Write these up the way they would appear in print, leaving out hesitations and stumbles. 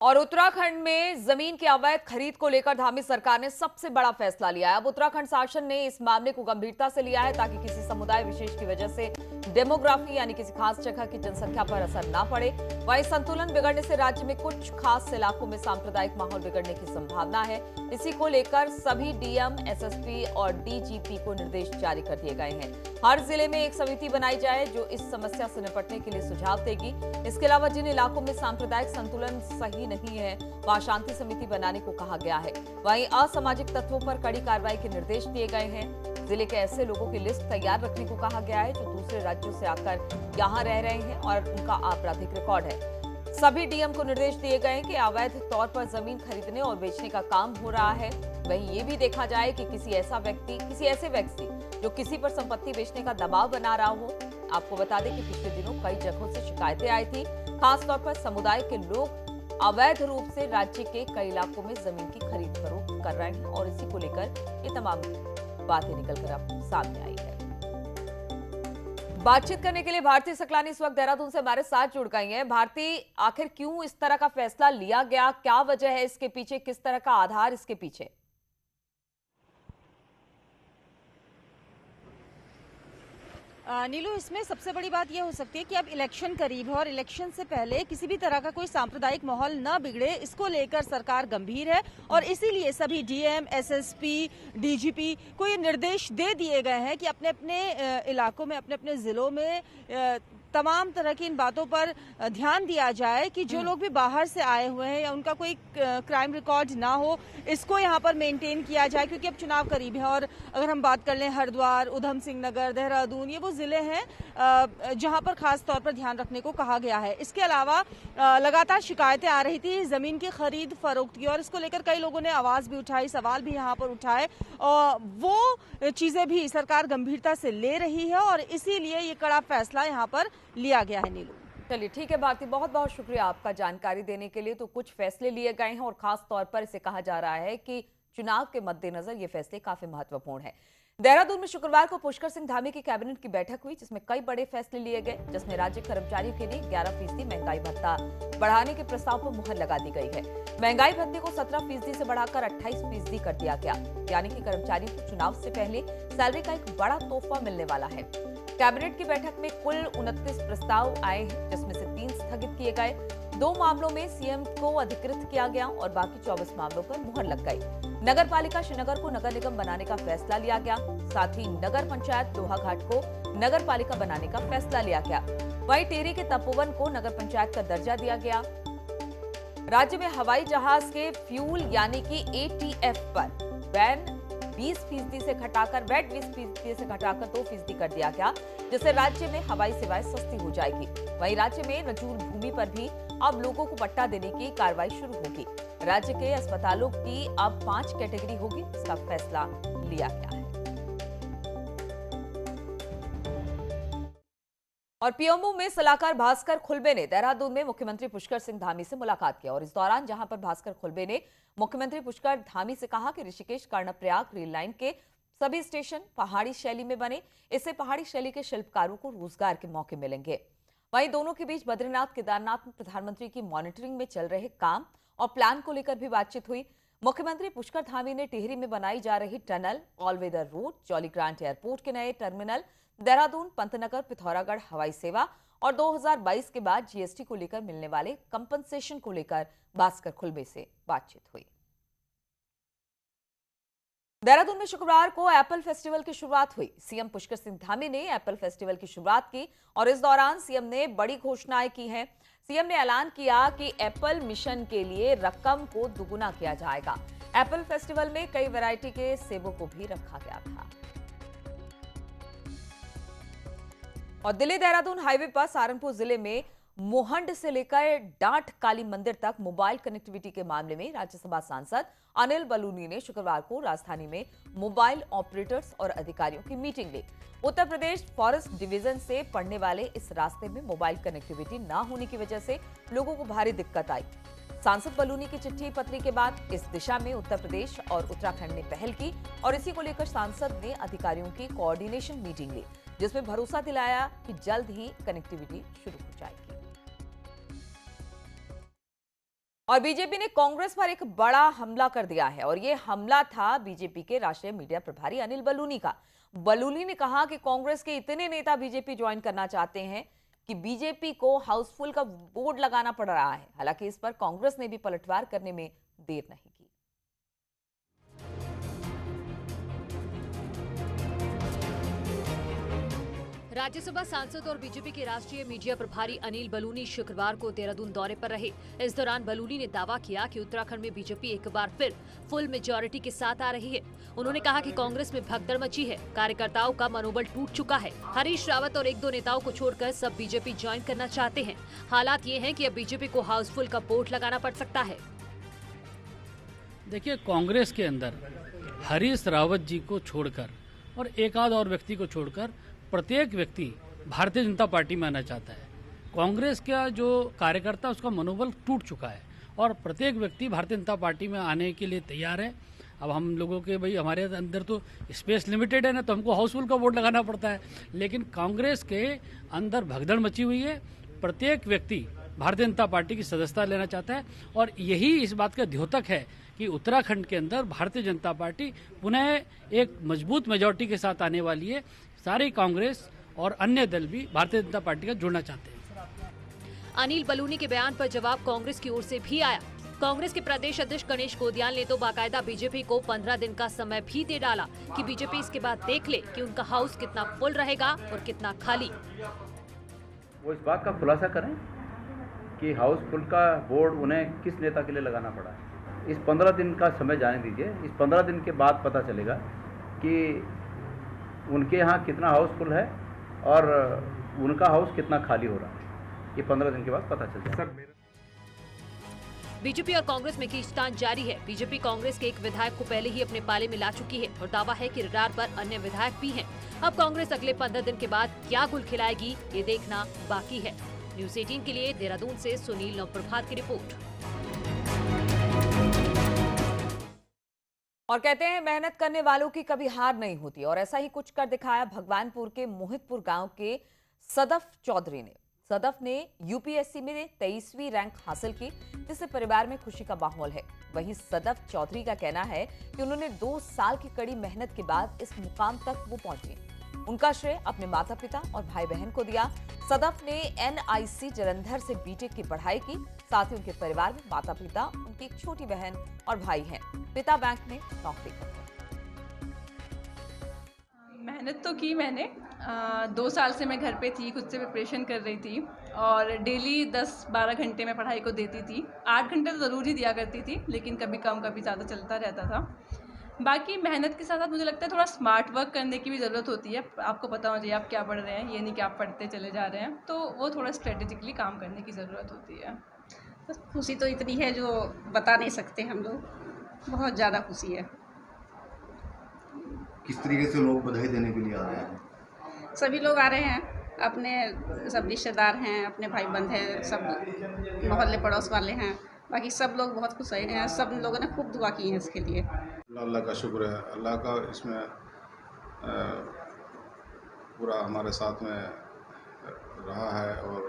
और उत्तराखंड में जमीन की अवैध खरीद को लेकर धामी सरकार ने सबसे बड़ा फैसला लिया है। अब उत्तराखंड शासन ने इस मामले को गंभीरता से लिया है ताकि किसी समुदाय विशेष की वजह से डेमोग्राफी यानी किसी खास जगह की जनसंख्या पर असर ना पड़े। वहीं संतुलन बिगड़ने से राज्य में कुछ खास इलाकों में सांप्रदायिक माहौल बिगड़ने की संभावना है। इसी को लेकर सभी डीएम, एसएसपी और डीजीपी को निर्देश जारी कर दिए गए हैं। हर जिले में एक समिति बनाई जाए जो इस समस्या से निपटने के लिए सुझाव देगी। इसके अलावा जिन इलाकों में सांप्रदायिक संतुलन सही नहीं है वहां शांति समिति बनाने को कहा गया है। वहीं असामाजिक तत्वों पर कड़ी कार्रवाई के निर्देश दिए गए हैं। जिले के ऐसे लोगों की लिस्ट तैयार रखने को कहा गया है जो दूसरे राज्यों से आकर यहां रह रहे हैं और उनका आपराधिक रिकॉर्ड है। सभी डीएम को निर्देश दिए गए हैं कि अवैध तौर पर जमीन खरीदने और बेचने का काम हो रहा है। वहीं ये भी देखा जाए कि किसी ऐसे व्यक्ति जो किसी पर संपत्ति बेचने का दबाव बना रहा हो। आपको बता दें कि पिछले दिनों कई जगहों से शिकायतें आई थी। खासतौर पर समुदाय के लोग अवैध रूप से राज्य के कई इलाकों में जमीन की खरीद फरोख्त कर रहे हैं और इसी को लेकर ये तमाम बातें निकलकर अब सामने आई है। बातचीत करने के लिए भारती सकलानी इस वक्त देहरादून से हमारे साथ जुड़ गई हैं। भारती, आखिर क्यों इस तरह का फैसला लिया गया, क्या वजह है इसके पीछे, किस तरह का आधार इसके पीछे? नीलू, इसमें सबसे बड़ी बात यह हो सकती है कि अब इलेक्शन करीब है और इलेक्शन से पहले किसी भी तरह का कोई सांप्रदायिक माहौल न बिगड़े, इसको लेकर सरकार गंभीर है और इसीलिए सभी डीएम, एसएसपी, डीजीपी को ये निर्देश दे दिए गए हैं कि अपने अपने इलाकों में, अपने अपने जिलों में तमाम तरह की इन बातों पर ध्यान दिया जाए कि जो लोग भी बाहर से आए हुए हैं या उनका कोई क्राइम रिकॉर्ड ना हो, इसको यहाँ पर मेंटेन किया जाए। क्योंकि अब चुनाव करीब है और अगर हम बात कर लें हरिद्वार, उधम सिंह नगर, देहरादून, ये वो जिले हैं जहाँ पर खास तौर पर ध्यान रखने को कहा गया है। इसके अलावा लगातार शिकायतें आ रही थी जमीन की खरीद फरोख्त की और इसको लेकर कई लोगों ने आवाज भी उठाई, सवाल भी यहाँ पर उठाए और वो चीजें भी सरकार गंभीरता से ले रही है और इसीलिए ये कड़ा फैसला यहाँ पर लिया गया है। नीलू, चलिए ठीक है भारती, बहुत बहुत शुक्रिया आपका जानकारी देने के लिए। तो कुछ फैसले लिए गए हैं और खास तौर पर इसे कहा जा रहा है कि चुनाव के मद्देनजर ये फैसले काफी महत्वपूर्ण है। देहरादून में शुक्रवार को पुष्कर सिंह धामी की कैबिनेट की बैठक हुई जिसमें कई बड़े फैसले लिए गए, जिसमें राज्य कर्मचारियों के लिए 11% महंगाई भत्ता बढ़ाने के प्रस्ताव पर मुहर लगा दी गई है। महंगाई भत्ते को 17% से बढ़ाकर 28% कर दिया गया, यानी कि कर्मचारियों को चुनाव से पहले सैलरी का एक बड़ा तोहफा मिलने वाला है। कैबिनेट की बैठक में कुल 29 प्रस्ताव आए हैं जिसमें से 3 स्थगित किए गए। 2 मामलों में सीएम को अधिकृत किया गया और बाकी 24 मामलों पर मुहर लग गई। नगर पालिका श्रीनगर को नगर निगम बनाने का फैसला लिया गया। साथ ही नगर पंचायत लोहाघाट को नगर पालिका बनाने का फैसला लिया गया। वहीं टिहरी के तपोवन को नगर पंचायत का दर्जा दिया गया। राज्य में हवाई जहाज के फ्यूल यानी कि एटीएफ पर वैट 20% से घटाकर 2% कर दिया गया, जिससे राज्य में हवाई सेवाएं सस्ती हो जाएगी। वहीं राज्य में नजूल भूमि पर भी अब लोगों को पट्टा देने की कार्रवाई शुरू होगी। राज्य के अस्पतालों की अब 5 कैटेगरी होगी, इसका फैसला लिया गया है। और पीएमओ में सलाहकार भास्कर खुलबे ने देहरादून में मुख्यमंत्री पुष्कर सिंह धामी से मुलाकात की और इस दौरान जहां पर भास्कर खुलबे ने मुख्यमंत्री पुष्कर धामी से कहा कि ऋषिकेश कर्णप्रयाग रेल लाइन के सभी स्टेशन पहाड़ी शैली में बने, इससे पहाड़ी शैली के शिल्पकारों को रोजगार के मौके मिलेंगे। वहीं दोनों के बीच बद्रीनाथ, केदारनाथ में प्रधानमंत्री की मॉनिटरिंग में चल रहे काम और प्लान को लेकर भी बातचीत हुई। मुख्यमंत्री पुष्कर धामी ने टिहरी में बनाई जा रही tunnel, all weather road, Jolly Grant airport के नए टर्मिनल, देहरादून, पंतनगर, पिथौरागढ़ हवाई सेवा और 2022 के बाद जीएसटी को लेकर मिलने वाले कंपनसेशन को लेकर भास्कर खुलबे से बातचीत हुई। देहरादून में शुक्रवार को एप्पल फेस्टिवल की शुरुआत हुई। सीएम पुष्कर सिंह धामी ने एप्पल फेस्टिवल की शुरुआत की और इस दौरान सीएम ने बड़ी घोषणाएं की हैं। सीएम ने ऐलान किया कि एप्पल मिशन के लिए रकम को दुगुना किया जाएगा। एप्पल फेस्टिवल में कई वैरायटी के सेबों को भी रखा गया था। और दिल्ली देहरादून हाईवे पर सहारनपुर जिले में मोहंड से लेकर डांट काली मंदिर तक मोबाइल कनेक्टिविटी के मामले में राज्यसभा सांसद अनिल बलूनी ने शुक्रवार को राजधानी में मोबाइल ऑपरेटर्स और अधिकारियों की मीटिंग ली। उत्तर प्रदेश फॉरेस्ट डिवीजन से पड़ने वाले इस रास्ते में मोबाइल कनेक्टिविटी न होने की वजह से लोगों को भारी दिक्कत आई। सांसद बलूनी की चिट्ठी पत्री के बाद इस दिशा में उत्तर प्रदेश और उत्तराखंड ने पहल की और इसी को लेकर सांसद ने अधिकारियों की कोऑर्डिनेशन मीटिंग ली, जिसमें भरोसा दिलाया कि जल्द ही कनेक्टिविटी शुरू हो जाएगी। और बीजेपी ने कांग्रेस पर एक बड़ा हमला कर दिया है और ये हमला था बीजेपी के राष्ट्रीय मीडिया प्रभारी अनिल बलूनी का। बलूनी ने कहा कि कांग्रेस के इतने नेता बीजेपी ज्वाइन करना चाहते हैं कि बीजेपी को हाउसफुल का बोर्ड लगाना पड़ रहा है। हालांकि इस पर कांग्रेस ने भी पलटवार करने में देर नहीं की। राज्यसभा सांसद और बीजेपी के राष्ट्रीय मीडिया प्रभारी अनिल बलूनी शुक्रवार को देहरादून दौरे पर रहे। इस दौरान बलूनी ने दावा किया कि उत्तराखंड में बीजेपी एक बार फिर फुल मेजॉरिटी के साथ आ रही है। उन्होंने कहा कि कांग्रेस में भगदड़ मची है, कार्यकर्ताओं का मनोबल टूट चुका है। हरीश रावत और एक दो नेताओं को छोड़कर सब बीजेपी ज्वाइन करना चाहते हैं। हालात ये है कि अब बीजेपी को हाउसफुल का बोर्ड लगाना पड़ सकता है। देखिए, कांग्रेस के अंदर हरीश रावत जी को छोड़कर और एक आध और व्यक्ति को छोड़कर प्रत्येक व्यक्ति भारतीय जनता पार्टी में आना चाहता है। कांग्रेस का जो कार्यकर्ता उसका मनोबल टूट चुका है और प्रत्येक व्यक्ति भारतीय जनता पार्टी में आने के लिए तैयार है। अब हम लोगों के भाई हमारे अंदर तो स्पेस लिमिटेड है ना, तो हमको हाउसफुल का वोट लगाना पड़ता है। लेकिन कांग्रेस के अंदर भगदड़ मची हुई है। प्रत्येक व्यक्ति भारतीय जनता पार्टी की सदस्यता लेना चाहता है और यही इस बात का द्योतक है कि उत्तराखंड के अंदर भारतीय जनता पार्टी पुनः एक मजबूत मेजॉरिटी के साथ आने वाली है। सारी कांग्रेस और अन्य दल भी भारतीय जनता पार्टी का जुड़ना चाहते हैं। अनिल बलूनी के बयान पर जवाब कांग्रेस की ओर से भी आया। कांग्रेस के प्रदेश अध्यक्ष गणेश गोदियाल ने तो बाकायदा बीजेपी को 15 दिन का समय भी दे डाला कि बीजेपी इसके बाद देख ले कि उनका हाउस कितना फुल रहेगा और कितना खाली। वो इस बात का खुलासा करें कि हाउसफुल का बोर्ड उन्हें किस नेता के लिए लगाना पड़ा। इस 15 दिन का समय जाने दीजिए। इस 15 दिन के बाद पता चलेगा कि उनके यहाँ कितना हाउसफुल है और उनका हाउस कितना खाली हो रहा है। ये 15 दिन के बाद पता चल जाएगा। बीजेपी और कांग्रेस में खींचतान जारी है। बीजेपी कांग्रेस के एक विधायक को पहले ही अपने पाले में ला चुकी है और दावा है कि रडार पर अन्य विधायक भी हैं। अब कांग्रेस अगले 15 दिन के बाद क्या गुल खिलाएगी, ये देखना बाकी है। न्यूज़ 18 के लिए देहरादून से सुनील नवप्रभात की रिपोर्ट। और कहते हैं मेहनत करने वालों की कभी हार नहीं होती और ऐसा ही कुछ कर दिखाया भगवानपुर के मोहितपुर गांव के सदफ चौधरी ने। सदफ ने यूपीएससी में 23वीं रैंक हासिल की, जिससे परिवार में खुशी का माहौल है। वहीं सदफ चौधरी का कहना है कि उन्होंने 2 साल की कड़ी मेहनत के बाद इस मुकाम तक वो पहुंचे। उनका श्रेय अपने माता पिता और भाई बहन को दिया। सदफ ने एनआईसी जलंधर से बीटेक की पढ़ाई की। साथ ही उनके परिवार में माता पिता, उनकी एक छोटी बहन और भाई हैं। पिता बैंक में नौकरी करते हैं। मेहनत तो की मैंने। 2 साल से मैं घर पे थी, खुद से प्रिपरेशन कर रही थी और डेली 10-12 घंटे मैं पढ़ाई को देती थी। 8 घंटे तो ज़रूर ही दिया करती थी, लेकिन कभी कम कभी ज़्यादा चलता रहता था। बाकी मेहनत के साथ साथ मुझे लगता है थोड़ा स्मार्ट वर्क करने की भी ज़रूरत होती है। आपको पता होना चाहिए आप क्या पढ़ रहे हैं, ये नहीं कि आप पढ़ते चले जा रहे हैं। तो वो थोड़ा स्ट्रेटेजिकली काम करने की ज़रूरत होती है। बस खुशी तो इतनी है जो बता नहीं सकते हम लोग। बहुत ज़्यादा खुशी है। किस तरीके से लोग बधाई देने के लिए आ रहे हैं? सभी लोग आ रहे हैं, अपने सब रिश्तेदार हैं, अपने भाई बंद हैं, सब मोहल्ले पड़ोस वाले हैं। बाकी सब लोग बहुत खुश हैं। सब लोगों ने खूब दुआ की है इसके लिए। अल्लाह का शुक्र है। अल्लाह का इसमें पूरा हमारे साथ में रहा है और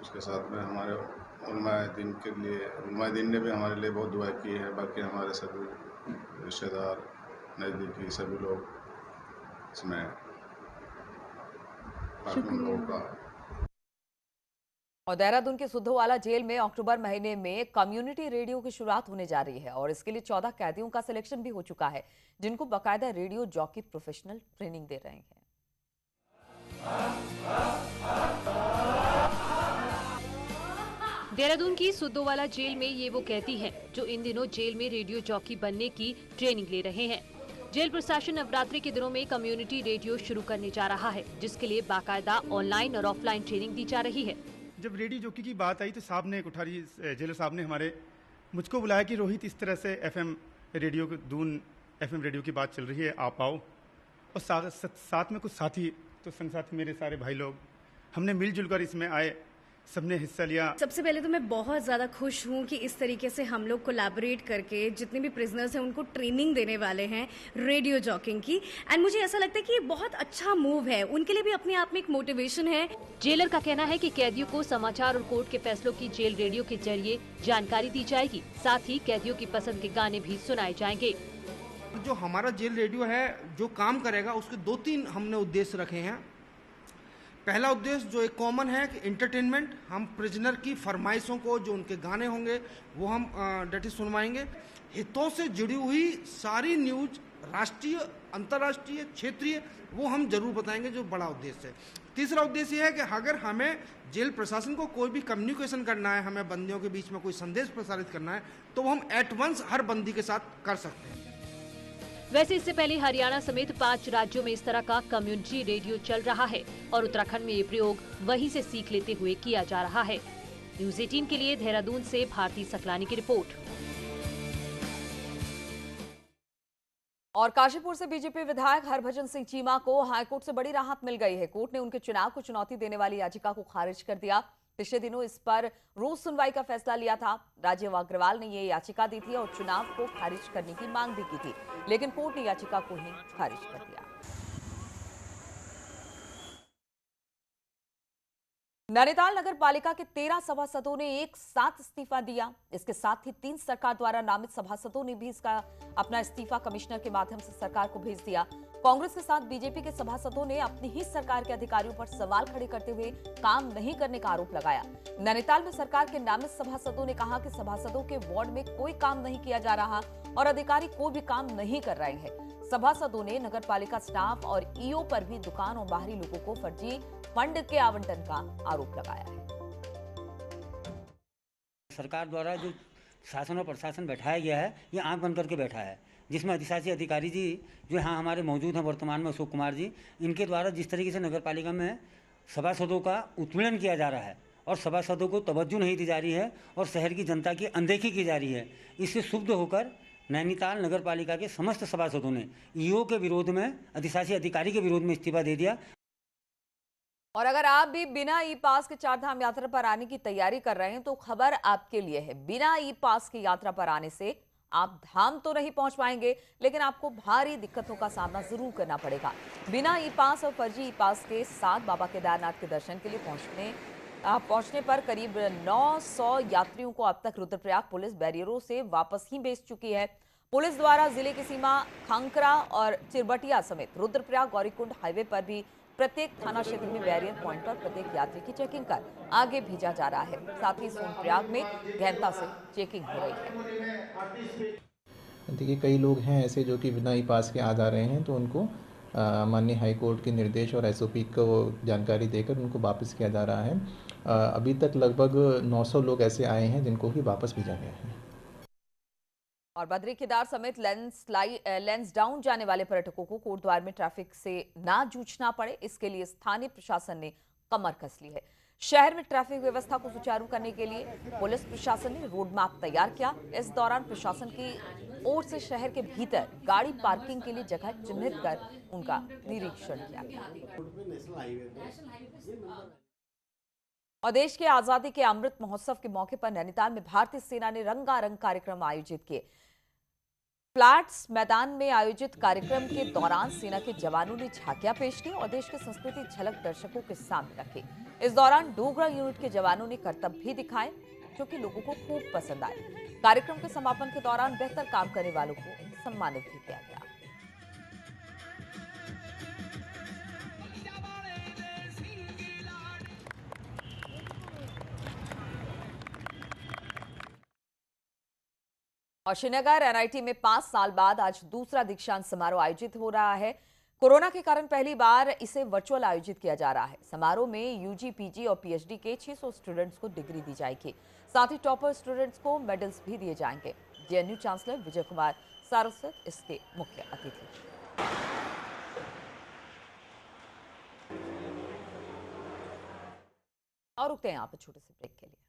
उसके साथ में हमारे उलमाए दिन के लिए, उलमाए दिन ने भी हमारे लिए बहुत दुआ की है। बाकी हमारे सभी रिश्तेदार, नज़दीकी सभी लोग इसमें काफ़ी लोगों का। और देहरादून के सुद्धोवाला जेल में अक्टूबर महीने में कम्युनिटी रेडियो की शुरुआत होने जा रही है और इसके लिए 14 कैदियों का सिलेक्शन भी हो चुका है, जिनको बाकायदा रेडियो जॉकी प्रोफेशनल ट्रेनिंग दे रहे हैं। देहरादून की सुद्धोवाला जेल में ये वो कैदी हैं जो इन दिनों जेल में रेडियो जॉकी बनने की ट्रेनिंग ले रहे हैं। जेल प्रशासन नवरात्रि के दिनों में कम्युनिटी रेडियो शुरू करने जा रहा है, जिसके लिए बाकायदा ऑनलाइन और ऑफलाइन ट्रेनिंग दी जा रही है। जब रेडियो जॉकी की बात आई तो साहब ने, कोठारी जेलर साहब ने मुझको बुलाया कि रोहित, इस तरह से FM radio Doon FM radio की बात चल रही है, आप आओ। और साथ में कुछ साथी, तो संग साथी मेरे सारे भाई लोग, हमने मिलजुल कर इसमें आए। सबने हिस्सा लिया। सबसे पहले तो मैं बहुत ज़्यादा खुश हूँ कि इस तरीके से हम लोग कोलैबोरेट करके जितने भी प्रिजनर्स हैं उनको ट्रेनिंग देने वाले हैं रेडियो जॉकिंग की। एंड मुझे ऐसा लगता है कि ये बहुत अच्छा मूव है, उनके लिए भी अपने आप में एक मोटिवेशन है। जेलर का कहना है कि कैदियों को समाचार और कोर्ट के फैसलों की जेल रेडियो के जरिए जानकारी दी जाएगी। साथ ही कैदियों की पसंद के गाने भी सुनाए जाएंगे। जो हमारा जेल रेडियो है जो काम करेगा उसके 2-3 हमने उद्देश्य रखे हैं। पहला उद्देश्य जो एक कॉमन है कि एंटरटेनमेंट, हम प्रिजनर की फरमाइशों को, जो उनके गाने होंगे वो हम डेट सुनवाएंगे। हितों से जुड़ी हुई सारी न्यूज, राष्ट्रीय, अंतर्राष्ट्रीय, क्षेत्रीय, वो हम जरूर बताएंगे, जो बड़ा उद्देश्य है। तीसरा उद्देश्य यह है कि अगर हमें जेल प्रशासन को कोई भी कम्युनिकेशन करना है, हमें बंदियों के बीच में कोई संदेश प्रसारित करना है, तो वो हम एट वंस हर बंदी के साथ कर सकते हैं। वैसे इससे पहले हरियाणा समेत 5 राज्यों में इस तरह का कम्युनिटी रेडियो चल रहा है और उत्तराखंड में ये प्रयोग वहीं से सीख लेते हुए किया जा रहा है। न्यूज़ 18 के लिए देहरादून से भारती सकलानी की रिपोर्ट। और काशीपुर से बीजेपी विधायक हरभजन सिंह चीमा को हाईकोर्ट से बड़ी राहत मिल गई है। कोर्ट ने उनके चुनाव को चुनौती देने वाली याचिका को खारिज कर दिया। पिछले दिनों इस पर रोज सुनवाई का फैसला लिया था। राजीव अग्रवाल ने ये याचिका दी थी और चुनाव को खारिज करने की मांग भी की थी, लेकिन कोर्ट ने याचिका को ही खारिज कर दिया। नैनीताल नगर पालिका के 13 सभासदों ने एक साथ इस्तीफा दिया। इसके साथ ही 3 सरकार द्वारा नामित सभासदों ने भी इसका अपना इस्तीफा कमिश्नर के माध्यम से सरकार को भेज दिया। कांग्रेस के साथ बीजेपी के सभासदों ने अपनी ही सरकार के अधिकारियों पर सवाल खड़े करते हुए काम नहीं करने का आरोप लगाया। नैनीताल में सरकार के नामित सभासदों ने कहा कि सभासदों के वार्ड में कोई काम नहीं किया जा रहा और अधिकारी कोई भी काम नहीं कर रहे हैं। सभासदों ने नगर पालिका स्टाफ और ईओ पर भी दुकान और बाहरी लोगों को फर्जी फंड के आवंटन का आरोप लगाया है। सरकार द्वारा जो शासन और प्रशासन बैठाया गया है, ये आंख बंद करके बैठा है, जिसमें अधिशासी अधिकारी जी जो यहाँ हमारे मौजूद हैं वर्तमान में, अशोक कुमार जी, इनके द्वारा जिस तरीके से नगर पालिका में सभासदों का उत्पीड़न किया जा रहा है और सभासदों को तवज्जो नहीं दी जा रही है और शहर की जनता की अनदेखी की जा रही है, इससे क्षुब्ध होकर नैनीताल नगर पालिका के समस्त सभासदों ने ईओ के विरोध में, अधिशासी अधिकारी के विरोध में इस्तीफा दे दिया। और अगर आप भी बिना ई पास के चारधाम यात्रा पर आने की तैयारी कर रहे हैं तो खबर आपके लिए है। बिना ई पास की यात्रा पर आने से आप धाम तो नहीं पहुंच पाएंगे, लेकिन आपको भारी दिक्कतों का सामना जरूर करना पड़ेगा। बिना ई पास और फर्जी ई पास के साथ बाबा केदारनाथ के दर्शन के लिए पहुंचने पर करीब 900 यात्रियों को अब तक रुद्रप्रयाग पुलिस बैरियरों से वापस ही भेज चुकी है। पुलिस द्वारा जिले की सीमा खांकरा और चिरबटिया समेत रुद्रप्रयाग गौरीकुंड हाईवे पर भी प्रत्येक थाना क्षेत्र में बैरियर पॉइंट पर प्रत्येक यात्री की चेकिंग कर आगे भेजा जा रहा है। साथ ही सोनप्रयाग में गहनता से चेकिंग हो रही है। देखिए, कई लोग हैं ऐसे जो कि बिना ई पास के आ जा रहे हैं, तो उनको माननीय हाईकोर्ट के निर्देश और एसओपी को जानकारी देकर उनको वापस किया जा रहा है। अभी तक लगभग 900 लोग ऐसे आए हैं जिनको कि वापस भेजा गया है। और बद्री केदार समेत लेंस डाउन जाने वाले पर्यटकों को कोटद्वार में ट्रैफिक से ना जूझना पड़े, इसके लिए स्थानीय प्रशासन ने कमर कस ली है। शहर में ट्रैफिक व्यवस्था को सुचारू करने के लिए पुलिस प्रशासन ने रोड मैप तैयार किया। इस दौरान प्रशासन की ओर से शहर के भीतर गाड़ी पार्किंग के लिए जगह चिन्हित कर उनका निरीक्षण किया गया। और देश के आजादी के अमृत महोत्सव के मौके पर नैनीताल में भारतीय सेना ने रंगारंग कार्यक्रम आयोजित किए। फ्लैट्स मैदान में आयोजित कार्यक्रम के दौरान सेना के जवानों ने झांकियां पेश की और देश की संस्कृति झलक दर्शकों के सामने रखी। इस दौरान डोगरा यूनिट के जवानों ने करतब भी दिखाए, जो कि लोगों को खूब पसंद आए। कार्यक्रम के समापन के दौरान बेहतर काम करने वालों को सम्मानित भी किया गया। और श्रीनगर एनआईटी में 5 साल बाद आज दूसरा दीक्षांत समारोह आयोजित हो रहा है। कोरोना के कारण पहली बार इसे वर्चुअल आयोजित किया जा रहा है। समारोह में यूजी, पीजी और पीएचडी के 600 स्टूडेंट्स को डिग्री दी जाएगी। साथ ही टॉपर स्टूडेंट्स को मेडल्स भी दिए जाएंगे। जेएनयू चांसलर विजय कुमार सारस्वत इसके मुख्य अतिथि। और रुकते हैं यहाँ पर छोटे से ब्रेक के लिए।